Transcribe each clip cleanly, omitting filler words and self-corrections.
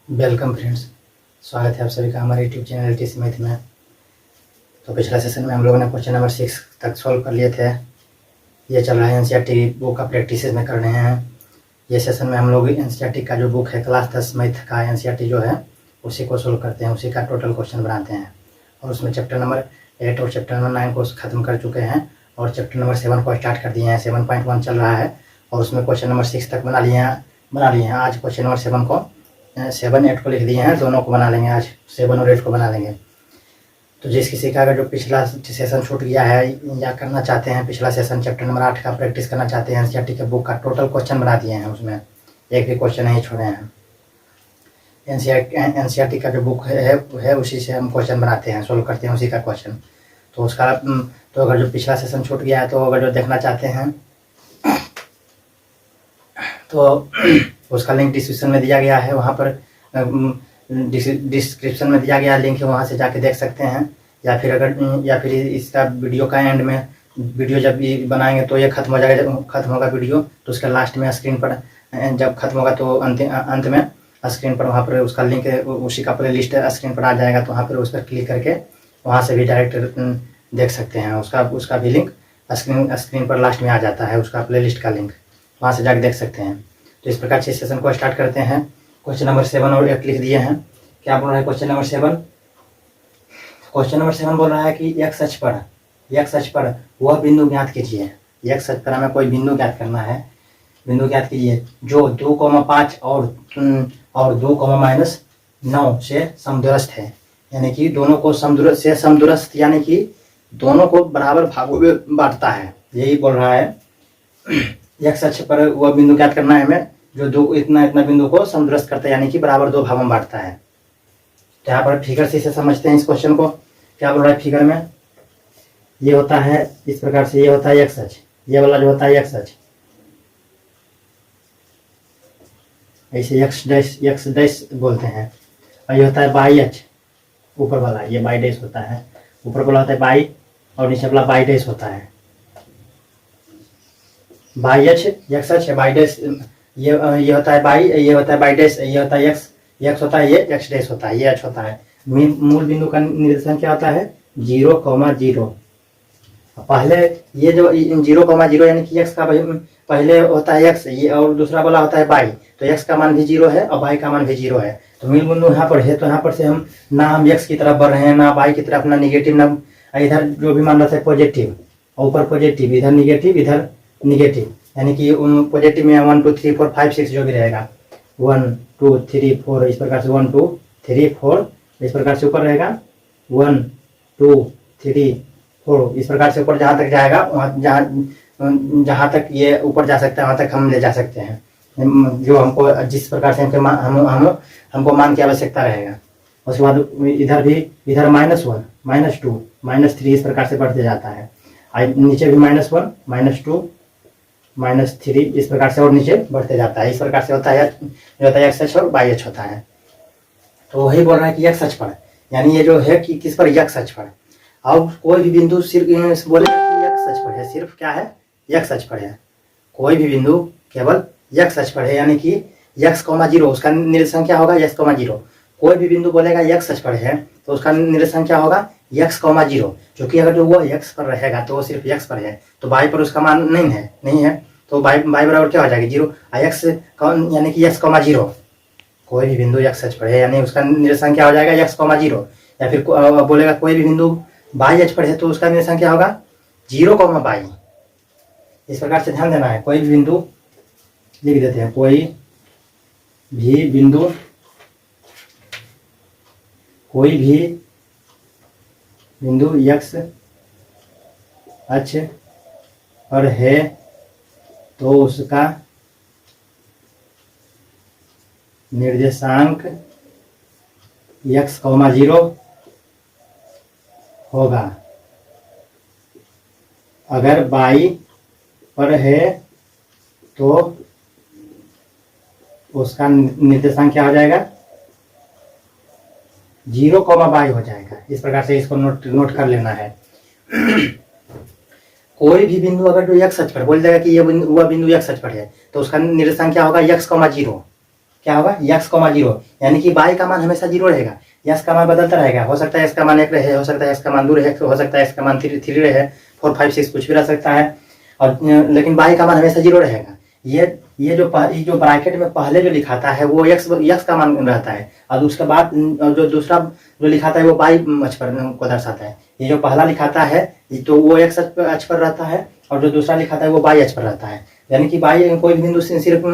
Welcome friends, स्वागत है आप सभी का हमारे यूट्यूब चैनल एलटीसी मैथ में। तो पिछला सेशन में हम लोगों ने क्वेश्चन नंबर 6 तक सॉल्व कर लिए थे। ये चल रहा है एनसीईआरटी बुक का प्रैक्टिस में कर रहे हैं। ये सेशन में हम लोग एनसीईआरटी का जो बुक है क्लास 10 मैथ का एनसीईआरटी जो है उसी को सोल्व करते हैं, उसी का टोटल क्वेश्चन बनाते हैं। और उसमें चैप्टर नंबर 8 और चैप्टर नंबर 9 को ख़त्म कर चुके हैं और चैप्टर नंबर 7 को स्टार्ट कर दिए हैं। 7.1 चल रहा है और उसमें क्वेश्चन नंबर 6 तक बना लिए हैं। आज क्वेश्चन नंबर 7 को 7, 8 को लिख दिए हैं, दोनों को बना लेंगे। आज 7 और 8 को बना लेंगे। तो जिस किसी का अगर जो पिछला सेशन छूट गया है या करना चाहते हैं, पिछला सेशन चैप्टर नंबर 8 का प्रैक्टिस करना चाहते हैं, एनसीईआरटी के बुक का टोटल क्वेश्चन बना दिए हैं, उसमें एक भी क्वेश्चन नहीं छोड़े हैं। एनसीईआरटी का जो बुक है उसी से हम क्वेश्चन बनाते हैं, सोल्व करते हैं उसी का क्वेश्चन। तो उसका तो अगर जो पिछला सेशन छूट गया है तो अगर जो देखना चाहते हैं तो उसका लिंक डिस्क्रिप्शन में दिया गया है, वहाँ पर डिस्क्रिप्शन में दिया गया लिंक है, वहाँ से जाके देख सकते हैं। या फिर इसका वीडियो का एंड में, वीडियो जब भी बनाएंगे तो ये खत्म हो जाएगा, खत्म होगा वीडियो तो उसके लास्ट में स्क्रीन पर जब खत्म होगा तो अंत में स्क्रीन पर वहाँ पर उसका लिंक उसी का प्ले लिस्ट स्क्रीन पर आ जाएगा। तो वहाँ पर उस पर क्लिक करके वहाँ से भी डायरेक्ट देख सकते हैं। उसका भी लिंक स्क्रीन पर लास्ट में आ जाता है, उसका प्ले लिस्ट का लिंक, वहाँ से जाके देख सकते हैं। तो इस प्रकार से सेशन को स्टार्ट करते हैं। क्वेश्चन नंबर 7 और 8 लिख दिए हैं। क्या बोल रहा है क्वेश्चन नंबर 7? क्वेश्चन नंबर 7 बोल रहा है कि x अक्ष पर वह बिंदु ज्ञात कीजिए। x अक्ष पर हमें कोई बिंदु ज्ञात करना है। बिंदु ज्ञात कीजिए जो 2,5 और 2,-9 से समदूरस्थ है, यानी कि दोनों को समदूरस्थ यानी कि दोनों को बराबर भागों में बांटता है, यही बोल रहा है। x अक्ष पर वह बिंदु ज्ञात करना है हमें जो इतना बिंदु को समदूरस्थ करता है, यानी कि बराबर 2 भागों में बांटता है। तो यहाँ पर फिगर से इसे समझते हैं इस क्वेश्चन को। क्या बोल रहा है फिगर में? ये होता है इस प्रकार से, ये होता है x अक्ष, ये वाला जो होता है x अक्ष, ऐसे x डैश बोलते हैं। और ये होता है y अक्ष, ऊपर वाला ये y डैश होता है, ऊपर वाला होता है y और नीचे वाला y डैश होता है। y अक्ष x अक्ष y डैश, ये होता है y, ये होता है y डैश, ये होता है x होता है, ये x डैश होता है, ये h होता है। मूल बिंदु का निर्देशांक क्या होता है? 0,0। पहले ये जो 0,0 यानी कि x का पहले होता है x, ये और दूसरा वाला होता है y, तो x का मान भी 0 है और y का मान भी 0 है। तो मूल बिंदु यहाँ पर है, तो यहाँ पर से हम x की तरफ बढ़ रहे हैं, ना y की तरफ, ना निगेटिव, ना इधर जो भी मान रहा है पॉजिटिव, और ऊपर पॉजिटिव, इधर निगेटिव, इधर निगेटिव, यानी कि पॉजिटिव में 1 2 3 4 5 6 जो भी रहेगा, 1 2 3 4 इस प्रकार से 1 2 3 4 इस प्रकार से ऊपर रहेगा, 1 2 3 4 इस प्रकार से ऊपर जहाँ तक जाएगा, वहाँ जहाँ तक ये ऊपर जा सकता है वहाँ तक हम ले जा सकते हैं, जो हमको जिस प्रकार से हमको मान की आवश्यकता रहेगा। उसके बाद इधर -1 -2 -3 इस प्रकार से बढ़ते जाता है। नीचे भी -1 -2 -3 इस प्रकार से और नीचे बढ़ते जाता है। इस प्रकार से होता है x अक्ष और y अक्ष होता है। तो वही बोल रहा है कि x अक्ष पर, यानी ये जो है कि किस पर? x अक्ष पर। अब कोई भी बिंदु सिर्फ बोले कि x अक्ष पर है, सिर्फ क्या है? x अक्ष पर है। कोई भी बिंदु केवल x अक्ष पर है, यानी कि x,0 उसका निर्देशांक क्या होगा? x,0। कोई भी बिंदु बोलेगा x अक्ष पर है तो उसका निर्देशांक क्या होगा? x,0। क्योंकि अगर जो वो x पर रहेगा तो वो सिर्फ x पर है, तो y पर उसका मान नहीं है, तो y बराबर क्या हो जाएगी? 0। x यानी कि x,0। कोई भी बिंदु x अक्ष पर है यानी उसका निर्देशांक क्या हो जाएगा? x,0। या फिर बोलेगा कोई भी बिंदु y अक्ष पर है तो उसका निर्देशांक क्या होगा? 0,y। इस प्रकार से ध्यान देना है। कोई भी बिंदु लिख देते हैं, कोई भी बिंदु x अक्ष पर है तो उसका निर्देशांक x,0 होगा। अगर y पर है तो उसका निर्देशांक क्या हो जाएगा? 0,y हो जाएगा। इस प्रकार से इसको नोट कर लेना है। कोई भी बिंदु अगर जो x अक्ष पर बोल जाएगा कि ये वह बिंदु x अक्ष पर है तो उसका निर्देशांक क्या होगा? x,0। क्या होगा x कॉमा जीरो, यानी कि y का मान हमेशा जीरो रहेगा, x का मान बदलता रहेगा, हो सकता है x का मान 1 रहे, हो सकता है x का मान 2 रहे, हो सकता है x का मान 3 रहे, 4 5 6 कुछ भी रह सकता है, और लेकिन y का मान हमेशा जीरो रहेगा। ये जो ब्रैकेट में पहले जो लिखाता है वो x का मान रहता है, और उसके बाद जो दूसरा जो लिखाता है वो y अक्ष पर को दर्शाता है। ये जो पहला लिखाता है तो वो x अक्ष पर रहता है, और जो दूसरा लिखाता है वो y अक्ष पर रहता है, यानी कि y कोई भी बिंदु सिर्फ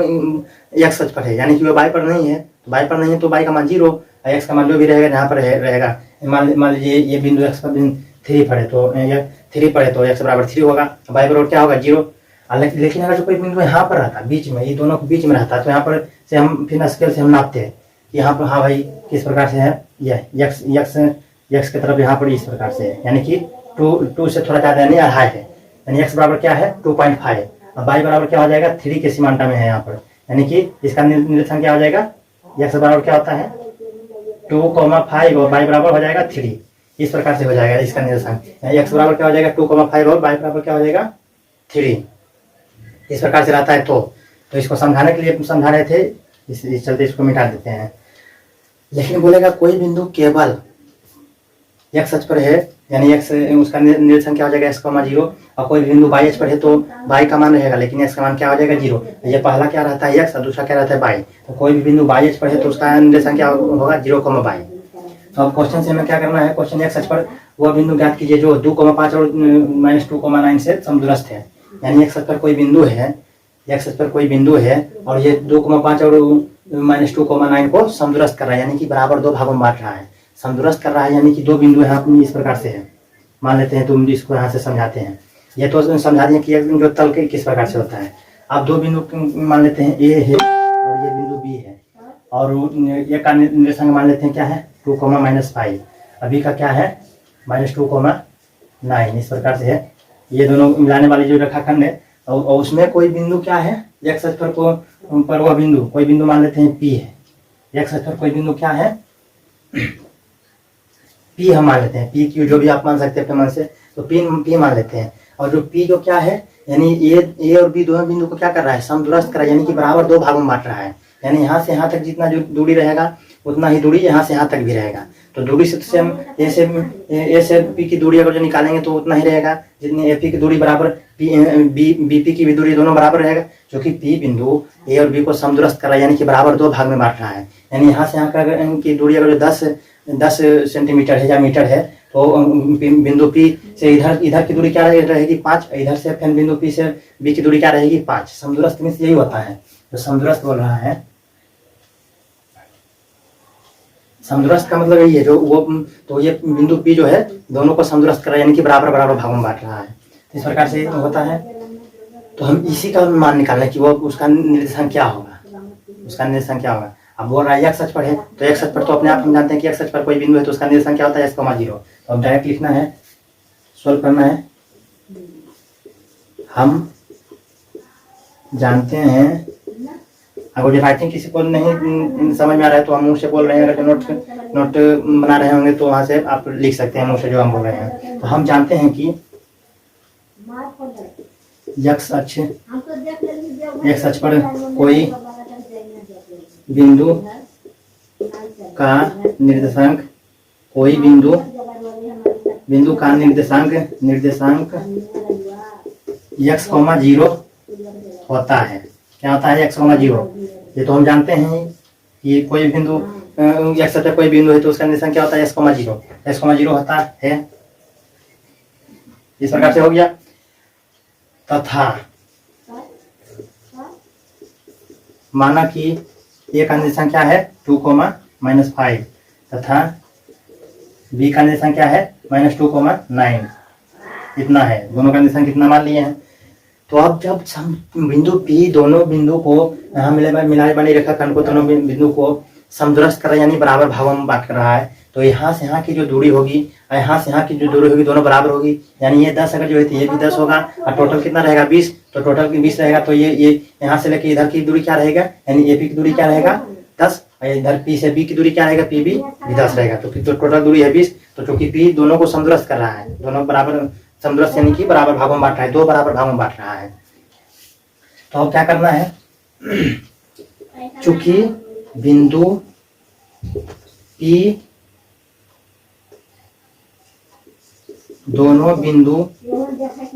x अक्ष पर है, यानी कि वो y पर नहीं है, तो y पर नहीं है तो y का मान जीरो, x का मान जो भी रहेगा यहाँ पर रहेगा। मान लीजिए ये बिंदु x पर 3 पर है, तो ये 3 पर है तो x बराबर 3 होगा, y बराबर क्या होगा 0। लेकिन अगर जो कोई बिंदु यहाँ पर रहता बीच में, ये दोनों के बीच में रहता, तो यहाँ पर से हम फिर स्केल से हम नापते हैं कि यहाँ पर हाँ भाई किस प्रकार से है, यह x की तरफ यहाँ पर इस प्रकार से है, यानी कि 2 से थोड़ा ज़्यादा यानी अढ़ाई है, यानी x बराबर क्या है 2.5, और y बराबर क्या हो जाएगा 3 के सीमांटा में है यहाँ पर, यानी कि इसका निर्देशांक क्या हो जाएगा, x बराबर क्या होता है 2,5 और y बराबर हो जाएगा 3, इस प्रकार से हो जाएगा इसका निर्देशांक, x बराबर क्या हो जाएगा 2,5 और y बराबर क्या हो जाएगा 3, इस प्रकार से रहता है। तो इसको समझाने के लिए समझा रहे थे, इस चलते इसको मिटा देते हैं। लेकिन बोलेगा कोई बिंदु केवल x अक्ष पर है, यानी x उसका निर्देशांक क्या हो जाएगा x, 0, और कोई बिंदु y अक्ष पर है तो y का मान रहेगा, लेकिन x का मान क्या हो जाएगा 0। ये पहला क्या रहता है x और दूसरा क्या रहता है y, तो कोई भी बिंदु y अक्ष पर है तो उसका निर्देशांक क्या होगा 0, y। तो अब क्वेश्चन से हमें क्या करना है, क्वेश्चन x अक्ष पर वह बिंदु ज्ञात कीजिए जो 2,5 और -2,9 से समदूरस्थ है, यानी x अक्ष पर कोई बिंदु है, x अक्ष पर कोई बिंदु है और ये 2,5 और -2,9 को समदूरस्थ कर रहा है, यानी कि बराबर 2 भागों में बांट रहा है, समदूरस्थ कर रहा है, यानी कि 2 बिंदु यहाँ इस प्रकार से है, मान लेते हैं, तुम इसको यहाँ से समझाते हैं, ये तो समझा दिए कि जो तल के किस प्रकार से होता है। अब 2 बिंदु मान लेते हैं a है और ये बिंदु b है, और ये का निर्देशांक मान लेते हैं क्या है 2, अभी का क्या है -2,9, इस प्रकार से है, ये दोनों मिलाने वाली जो रेखाखंड है, और उसमें कोई बिंदु क्या है x अक्ष पर वह बिंदु, कोई बिंदु मान लेते हैं p है, x अक्ष पर कोई बिंदु क्या है p हम मान लेते हैं, p की जो भी आप मान सकते हैं अपने मन से, तो p मान लेते हैं, और जो p जो क्या है यानी a और b दोनों बिंदु को क्या कर रहा है समदूरस्थ कर रहा है, यानी कि बराबर 2 भागों में बांट रहा है, यानी यहाँ से यहाँ तक जितना जो दूरी रहेगा उतना ही दूरी यहाँ से यहाँ तक भी रहेगा, तो दूरी से हम ए से पी की दूरी अगर जो निकालेंगे तो उतना ही रहेगा जितनी ए पी की दूरी बराबर बी पी की भी दूरी दोनों बराबर रहेगा, क्योंकि पी बिंदु ए और बी को समदूरस्थ कर रहा है, यानी कि बराबर 2 भाग में बांट रहा है, यानी यहाँ से यहाँ की दूरी अगर जो 10 सेंटीमीटर है या मीटर है, तो बिंदु पी से इधर की दूरी क्या रहेगी 5, इधर से फिर बिंदु पी से बी की दूरी क्या रहेगी 5। समदूरस्थ में यही होता है, जो समदूरस्थ बोल रहा है, समदूरस्थ का मतलब यही है जो वो, तो ये बिंदु पी जो है दोनों को समदूरस्थ कर रहा है, यानी कि बराबर भागों में बांट रहा है, इस प्रकार से होता है। तो हम इसी का मान निकालना है कि वो उसका निर्देशांक क्या होगा, उसका निर्देशांक क्या होगा। अब बोल रहा है x अक्ष पर है, तो x अक्ष पर तो अपने आप हम जानते हैं कि x अक्ष पर कोई बिंदु है तो उसका निर्देशांक क्या होता है x, 0। तो अब डायरेक्ट लिखना है, सोल्व करना है। हम जानते हैं, अगर जो राइटिंग किसी को नहीं समझ में आ रहा है तो हम मुंह से बोल रहे हैं, अगर नोट बना रहे होंगे तो वहां से आप लिख सकते हैं मुंह से जो हम बोल रहे हैं। तो हम जानते हैं कि x अक्ष पर कोई बिंदु का निर्देशांक, कोई बिंदु का निर्देशांक x, 0 होता है। क्या होता है x, 0, ये तो हम जानते हैं कि कोई बिंदु x अक्ष पर कोई बिंदु है तो उसका निर्देशांक क्या होता है x, 0 होता है, इस प्रकार से हो गया। तथा माना कि a का निर्देशांक क्या है 2, तथा b का निर्देशांक क्या है -2,9, इतना है, दोनों का निर्देशांक कितना मान लिए हैं। तो अब जब बिंदु P दोनों बिंदु को यहाँ मिलाए बनी रेखाखंड को दोनों बिंदु को समदूरस्थ कर रहा है, यानी बराबर भागों में बांट कर रहा है, तो यहाँ से यहाँ की जो दूरी होगी और यहाँ से यहाँ की जो दूरी होगी दोनों बराबर होगी, यानी ये 10 अगर जो है तो ये भी 10 होगा, और टोटल कितना रहेगा 20, तो टोटल 20 रहेगा, तो ये यहाँ से लेके इधर की दूरी क्या रहेगा, यानी ए पी की दूरी क्या रहेगा 10, और इधर पी से बी की दूरी क्या रहेगा पी बी भी 10 रहेगा, तो फिर तो टोटल दूरी है 20। तो चूंकि पी दोनों को समदूरस्थ कर रहा है, दोनों बराबर समदूरस्थ यानी कि बराबर भागों में बांट रहा है, 2 बराबर भागों में बांट रहा है। तो अब क्या करना है, चूंकि बिंदु P, दोनों बिंदु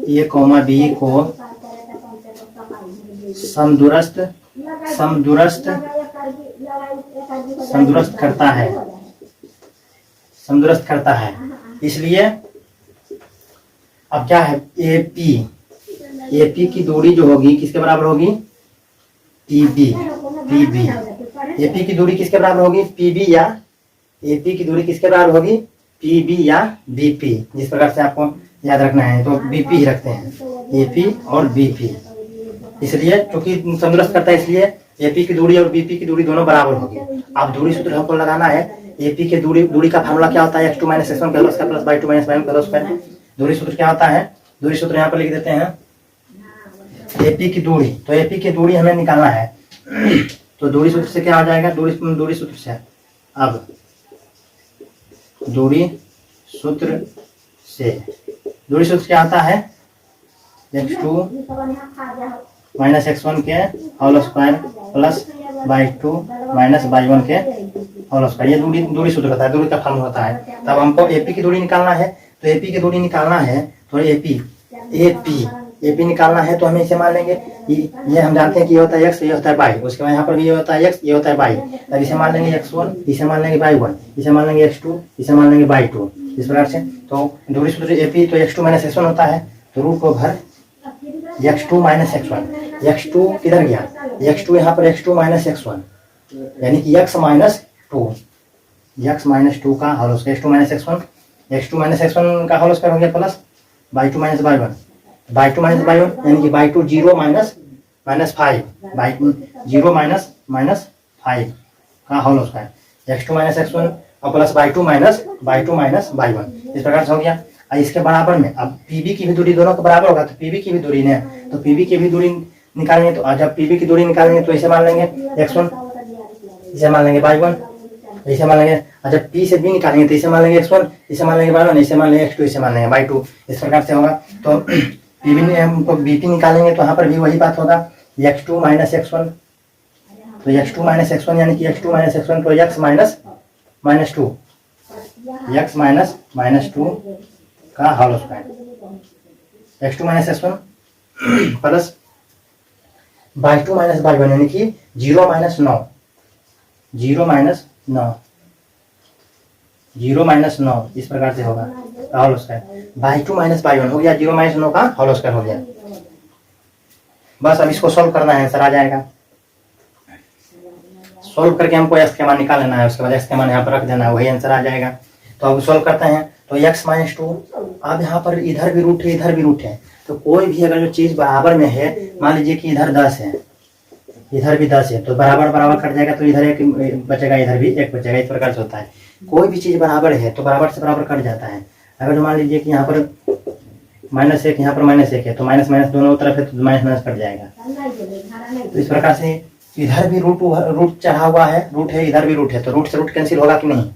A, B को समदूरस्थ करता है, समदूरस्थ करता है। इसलिए अब क्या है, AP की दूरी जो होगी किसके बराबर होगी, PB। AP की दूरी किसके बराबर होगी, PB या AP की दूरी किसके बराबर होगी, PB या BP। जिस प्रकार से आपको याद रखना है तो BP ही रखते हैं, AP और BP। इसलिए क्योंकि समदूरस्थ करता है इसलिए AP की दूरी और BP की दूरी दोनों बराबर होगी। अब दूरी सूत्र हमको लगाना है। AP की दूरी का फार्मूला क्या होता है, x2 - x1 का whole square plus y2 - y1 का होल स्क्वायर। दूरी सूत्र क्या होता है, दूरी सूत्र यहाँ पर लिख देते हैं। AP की दूरी, तो AP की दूरी हमें निकालना है तो दूरी सूत्र से क्या हो जाएगा, दूरी सूत्र से, अब दूरी सूत्र क्या आता है, x2 - x1 के whole square plus y2 - y1 के होल स्क्वायर। ये दूरी सूत्र होता है, दूरी का फॉर्मूला होता है। तब हमको AP की दूरी निकालना है, तो AP की दूरी निकालना है तो AP निकालना है तो हमें इसे मान लेंगे। ये हम जानते हैं कि ये होता है x, ये होता है y, उसके बाद यहाँ पर भी ये होता है x, ये होता है y। तब इसे मान लेंगे x1, इसे मान लेंगे y1, इसे मान लेंगे x2, इसे मान लेंगे y2। इस प्रकार से तो दूरी सूत्र AP तो x2 - x1 होता है, तो रूट को भर x2 - x1। x2 किधर गया, x2 यहाँ पर x2 - x1 यानी कि x - 2 का होल स्क्वायर, x2 - x1 का होल स्क्वायर हो गया प्लस y2 - y1 यानी कि y2 0 - 5, y2 0 - 5 का होल स्क्वायर, x2 - x1 और प्लस y2 - y1। इस प्रकार से हो गया। इसके बराबर में अब PB की भी दूरी दोनों के बराबर होगा, तो PB की भी दूरी ने, तो PB की भी दूरी निकालेंगे। तो जब PB की दूरी निकालेंगे तो इसे मान लेंगे x1, इसे मान लेंगे y1, इसे मान लेंगे। और जब P से B निकालेंगे तो इसे मान लेंगे x1, इसे मान लेंगे y1, इसे मान लेंगे x2, इसे मान लेंगे y2। इस प्रकार से होगा। तो PB में हमको BP निकालेंगे तो यहाँ पर भी वही बात होगा, x2 - x1, तो x2 - x1 यानी कि x2 - x1 तो x - 2 का whole square, x2 - x1 plus y2 - y1 यानी कि 0 - 9 इस प्रकार से होगा होल स्क्वायर। y2 - y1 हो गया 0 - 9 का होल स्क्वायर हो गया। बस अब इसको सॉल्व करना है, आंसर आ जाएगा। सॉल्व करके हमको x का मान निकाल लेना है, उसके बाद x का मान यहाँ पर रख देना है, वही आंसर आ जाएगा। तो अब सॉल्व करते हैं तो x - 2, अब यहाँ पर इधर भी रूट है, इधर भी रूट है, तो कोई भी अगर जो चीज बराबर में है, मान लीजिए कि इधर 10 है, इधर भी 10 है, तो बराबर कट जाएगा, तो इधर 1 बचेगा, इधर भी 1 बचेगा। इस प्रकार से होता है, कोई भी चीज बराबर है तो बराबर से बराबर कट जाता है। अगर मान लीजिए कि यहाँ पर -1, यहाँ पर -1 है, तो माइनस दोनों तरफ है, तो माइनस कट जाएगा। तो इस प्रकार से इधर भी रूट चढ़ा हुआ है, रूट है, इधर भी रूट है, तो रूट से रूट कैंसिल होगा कि नहीं।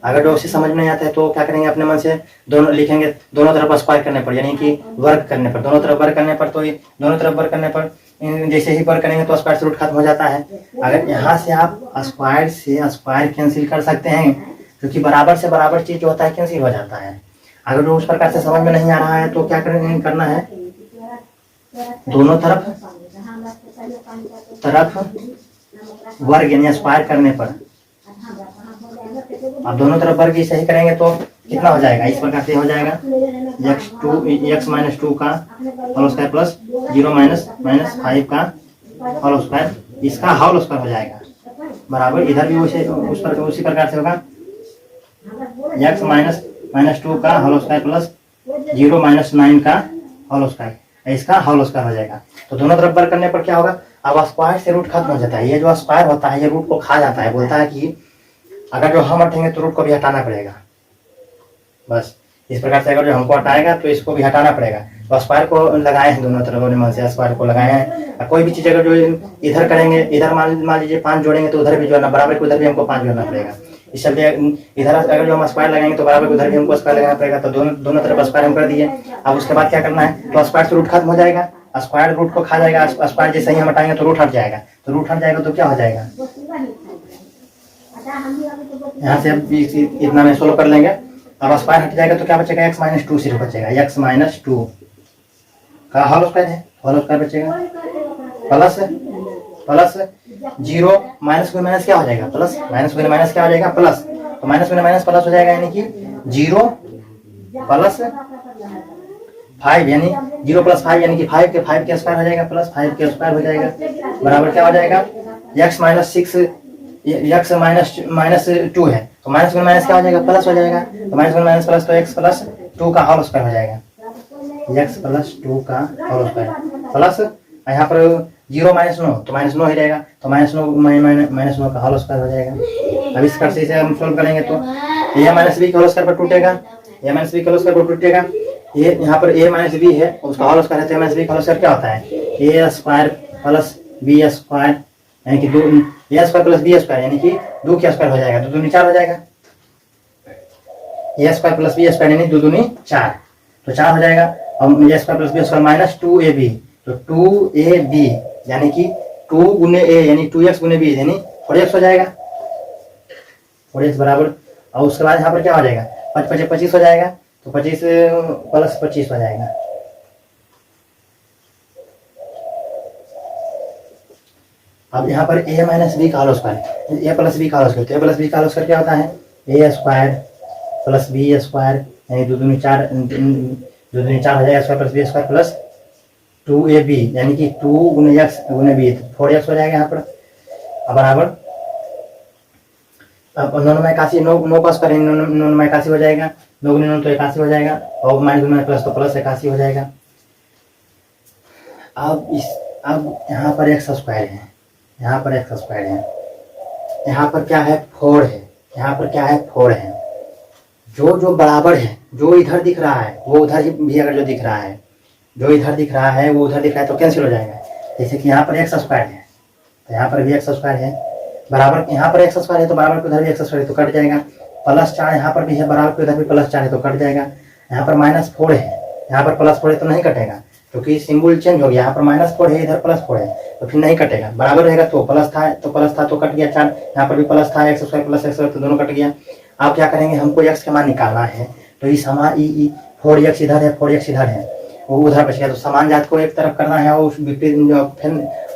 अगर जो उसे समझ में नहीं आता है तो क्या करेंगे, अपने मन से दोनों लिखेंगे, दोनों तरफ स्क्वायर करने पर, यानी कि वर्ग करने पर, दोनों तरफ वर्ग करने पर, तो दोनों तरफ वर्ग करने पर जैसे ही वर्ग करेंगे तो स्क्वायर से रूट खत्म हो जाता है। अगर यहाँ से आप स्क्वायर से स्क्वायर कैंसिल कर सकते हैं, क्योंकि बराबर से बराबर चीज जो होता है कैंसिल हो जाता है। अगर जो उस प्रकार से समझ में नहीं आ रहा है तो क्या करना है, दोनों तरफ वर्ग यानी स्क्वायर करने पर, अब दोनों तरफ वर्ग सही करेंगे तो कितना हो जाएगा, इस प्रकार से हो जाएगा x - 2 का होल स्क्वायर प्लस 0 - 5 का होल स्क्वायर, इसका होल स्क्वायर हो जाएगा बराबर। इधर भी उसी प्रकार से होगा, x - 2 का होल स्क्वायर प्लस 0 - 9 का होल स्क्वायर, इसका होल स्क्वायर हो जाएगा। तो दोनों तरफ वर्ग करने पर क्या होगा, अब स्क्वायर से रूट खत्म हो जाता है। ये जो स्क्वायर होता है ये रूट को खा जाता है, बोलता है कि अगर जो हम हटेंगे तो रूट को भी हटाना पड़ेगा। बस इस प्रकार से अगर जो हमको हटाएगा तो इसको भी हटाना पड़ेगा। तो स्क्वायर को लगाए हैं, दोनों तरफ मन से स्क्वायर को लगाए हैं। कोई भी चीज अगर जो इधर करेंगे, इधर मान लीजिए 5 जोड़ेंगे तो उधर भी जोड़ना, बराबर को उधर भी हमको 5 जोड़ना पड़ेगा। इस चलते इधर अगर जो हम स्क्वायर लगाएंगे तो बराबर को उधर भी हमको स्क्वायर लगाना पड़ेगा। तो दोनों तरफ स्क्वायर हम कर दिए। अब उसके बाद क्या करना है, तो स्क्वायर से रूट खत्म हो जाएगा। स्क्वायर रूट को खा जाएगा, स्क्वायर जैसे ही हम हटाएंगे तो रूट हट जाएगा, तो रूट हट जाएगा तो क्या हो जाएगा, यहाँ से अब इतना में सोल्व कर लेंगे। अब स्क्वायर हट जाएगा तो क्या बचेगा, x माइनस टू सिर्फ बचेगा, x माइनस टू का होल स्क्वायर है, होल स्क्वायर बचेगा प्लस प्लस जीरो माइनस में माइनस क्या हो जाएगा, प्लस माइनस में माइनस क्या हो जाएगा, प्लस, तो माइनस में माइनस प्लस हो जाएगा, यानी कि जीरो प्लस 5 यानी 0 प्लस 5 यानी कि 5 के स्क्वायर हो जाएगा, प्लस 5 के स्क्वायर हो जाएगा, बराबर क्या हो जाएगा, x माइनस 6 x माइनस 2 है, तो माइनस में माइनस क्या हो जाएगा, प्लस हो जाएगा, तो माइनस में माइनस प्लस, तो x प्लस 2 का होल स्क्वायर हो जाएगा, x प्लस 2 का होल स्क्वायर प्लस यहाँ पर 0 माइनस 9 तो माइनस 9 ही रहेगा, तो माइनस 9 का होल स्क्वायर हो जाएगा। अब इस प्रकार से हम सोल्व करेंगे तो a माइनस बी का होल स्क्वायर पर टूटेगा, a माइनस बी का होल स्क्वायर पर टूटेगा, ये यहाँ पर a माइनस बी है उसका होल स्क्वायर है, तो a माइनस बी का होल स्क्वायर क्या होता है, a square plus b square यानी कि 2 a square plus b square यानी कि 2 का स्क्वायर हो जाएगा, 2 दूनी 4 हो जाएगा, a square plus b square यानी 2 दूनी 4, तो 4 हो जाएगा। और a square plus b square minus 2ab, तो 2ab यानी कि 2 गुने a यानी 2x गुने b यानी 4x हो जाएगा, 4x बराबर, और उसके बाद यहाँ पर क्या हो जाएगा, 25 हो जाएगा, तो 25 प्लस 25 हो जाएगा। अब यहाँ पर a माइनस बी का whole square, a plus B का होल स्क्वायर, तो a प्लस बी का होल स्क्वायर क्या होता है, a square plus B square यानी 2 दूनी 4 हो जाएगा, square plus B square plus 2ab यानी कि 2 गुने x गुने b, 4x हो जाएगा यहाँ पर। अब बराबर, अब 9 में 81, 9 पास करेंगे, 9 में 81 हो जाएगा, 9 गुने 9 तो 81 हो जाएगा, और माइनस गुने प्लस तो प्लस 81 हो जाएगा। अब यहाँ पर x स्क्वायर है, यहाँ पर x स्क्वायर है, यहाँ पर क्या है 4 है, यहाँ पर क्या है 4 है, जो बराबर है, जो इधर दिख रहा है वो उधर भी अगर जो दिख रहा है, जो इधर दिख रहा है वो उधर दिख रहा है तो कैंसिल हो जाएगा। जैसे कि यहाँ पर x स्क्वायर है तो यहाँ पर भी x स्क्वायर है, बराबर यहाँ पर x स्क्वायर है तो बराबर उधर भी x स्क्वायर है तो कट जाएगा, प्लस 4 यहाँ पर भी है, बराबर उधर भी प्लस 4 है तो कट जाएगा। यहाँ पर माइनस 4 है, यहाँ पर प्लस 4 है तो नहीं कटेगा क्योंकि सिंबल चेंज हो गया, यहाँ पर माइनस 4 है इधर प्लस 4 है तो फिर नहीं कटेगा, बराबर रहेगा, तो प्लस था तो कट गया 4, यहाँ पर भी प्लस था, x square plus x square तो दोनों कट गया। अब क्या करेंगे, हमको x का मान निकालना है, तो इस हमारा 4x इधर है, 4x इधर है, वो उधर बच गया, तो समान जात को एक तरफ करना है और विपरीत,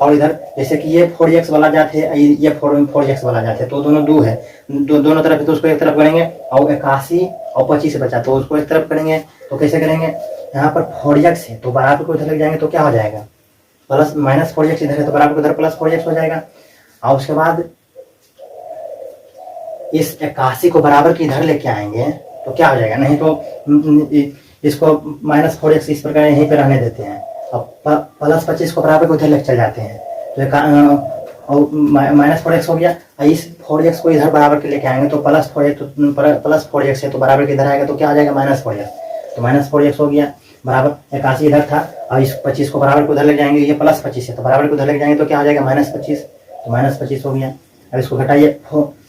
और इधर जैसे कि ये 4x वाला जात है, ये 4x वाला जात है, तो दोनों 2 है, दोनों तरफ है तो उसको एक तरफ करेंगे, और 81 और 25 बचा तो उसको एक तरफ करेंगे, तो कैसे करेंगे, यहाँ पर 4x है तो बराबर को इधर लग जाएंगे तो क्या हो जाएगा, प्लस माइनस 4x इधर है तो बराबर को इधर प्लस 4x हो जाएगा। और उसके बाद इस 81 को बराबर के इधर लेके आएंगे तो क्या हो जाएगा, नहीं तो इसको माइनस 4x इस प्रकार यहीं पे रहने देते हैं, अब प्लस 25 को बराबर को इधर लेके चले जाते हैं, तो माइनस 4x हो गया, इस 4x को इधर बराबर के लेके आएंगे तो प्लस 4x है तो बराबर के इधर आएगा तो क्या आ जाएगा, माइनस 4x, तो माइनस 4x हो गया, बराबर 81 इधर था, और इस 25 को बराबर को उधर ले जाएंगे, ये प्लस 25 है तो बराबर को उधर ले जाएंगे तो क्या आ जाएगा, माइनस 25, तो माइनस 25 हो गया। अब इसको घटाइए,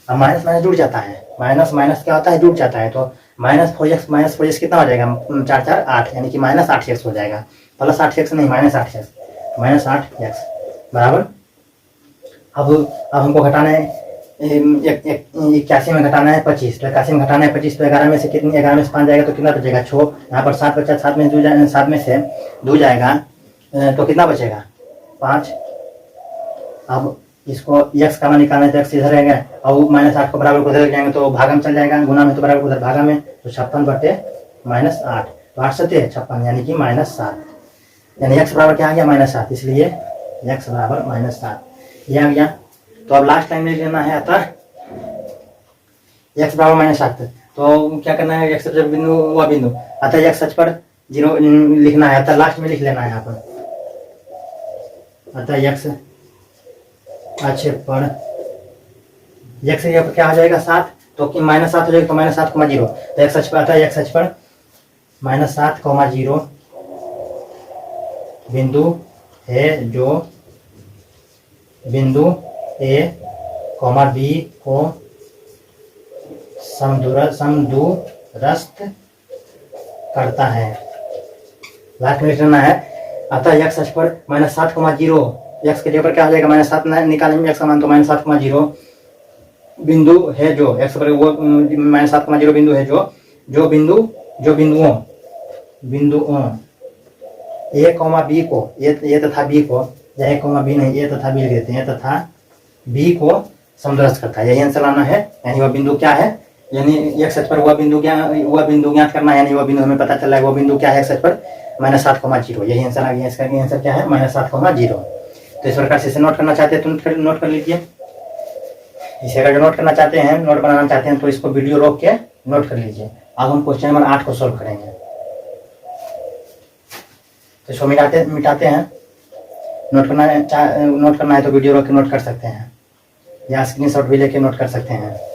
अब माइनस माइनस जुड़ जाता है, माइनस माइनस क्या होता है, जुड़ जाता है, तो माइनस 4x कितना हो जाएगा, 4 4 8 यानी कि माइनस 8x हो जाएगा, प्लस 8x नहीं माइनस 8x, माइनस 8x बराबर। अब हमको घटाना है 81 में घटाना है 25, तो 81 में घटाना है 25, तो 11 में से कितनी, 11 में से 5 जाएगा तो कितना बचेगा 6, यहाँ पर 7 बचा, 7 में से 2 जाएगा तो कितना बचेगा 5। अब इसको x का मान निकालना है तो x इधर रहेगा, और माइनस 8 को बराबर को उधर जाएंगे तो भागा में चल जाएगा, गुना में तो बराबर उधर भागा में, तो 56 बटे माइनस 8, तो 8 7 56 यानी कि माइनस 7, यानी x बराबर क्या आ गया, माइनस 7, इसलिए x बराबर माइनस 7 ये आ गया। तो अब लास्ट टाइम में लेना है, अतः x बराबर माइनस 7, तो क्या करना है, x जब बिंदु हुआ बिंदु, अतः x सच पर 0 लिखना है, अतः लास्ट में लिख लेना है यहाँ पर, अतः x अच्छे पर x यहाँ पर क्या आ जाएगा 7, तो माइनस 7 हो जाएगा, तो माइनस 7 0, तो x सच पर आता है, x सच पर माइनस 7 0 बिंदु है जो बिंदु a b को समदूरस्थ करता है। लास्ट में लिखना है, अतः एक्स अक्ष पर -7,0 एक्स के जगह पर क्या हो जाएगा -7 निकालेंगे एक्स का मान तो -7,0 बिंदु है जो एक्स पर वो -7,0 बिंदु है जो बिंदुओं ए कॉमा बी को ए तथा बी को या ए कॉमा बी नहीं ए तथा बी लिख देते हैं तथा बी को समदूरस्थ करता है, यही आंसर लाना है। यानी वह बिंदु क्या है, यानी एक्स अक्ष पर वह बिंदु ज्ञात करना है, यानी वह बिंदु हमें पता चला है, वह बिंदु क्या है एक्स अक्ष पर -7,0, यही आंसर आ गया। इसका आंसर क्या है -7,0। तो इस प्रकार से इसे नोट करना चाहते हैं तो नोट कर लीजिए। इसे अगर नोट करना चाहते हैं, नोट बनाना चाहते हैं तो इसको वीडियो रोक के नोट कर लीजिए। अब हम क्वेश्चन नंबर 8 को सोल्व करेंगे। तो इसको मिटाते हैं। नोट करना है तो वीडियो रोक के नोट कर सकते हैं या स्क्रीनशॉट भी लेके नोट कर सकते हैं।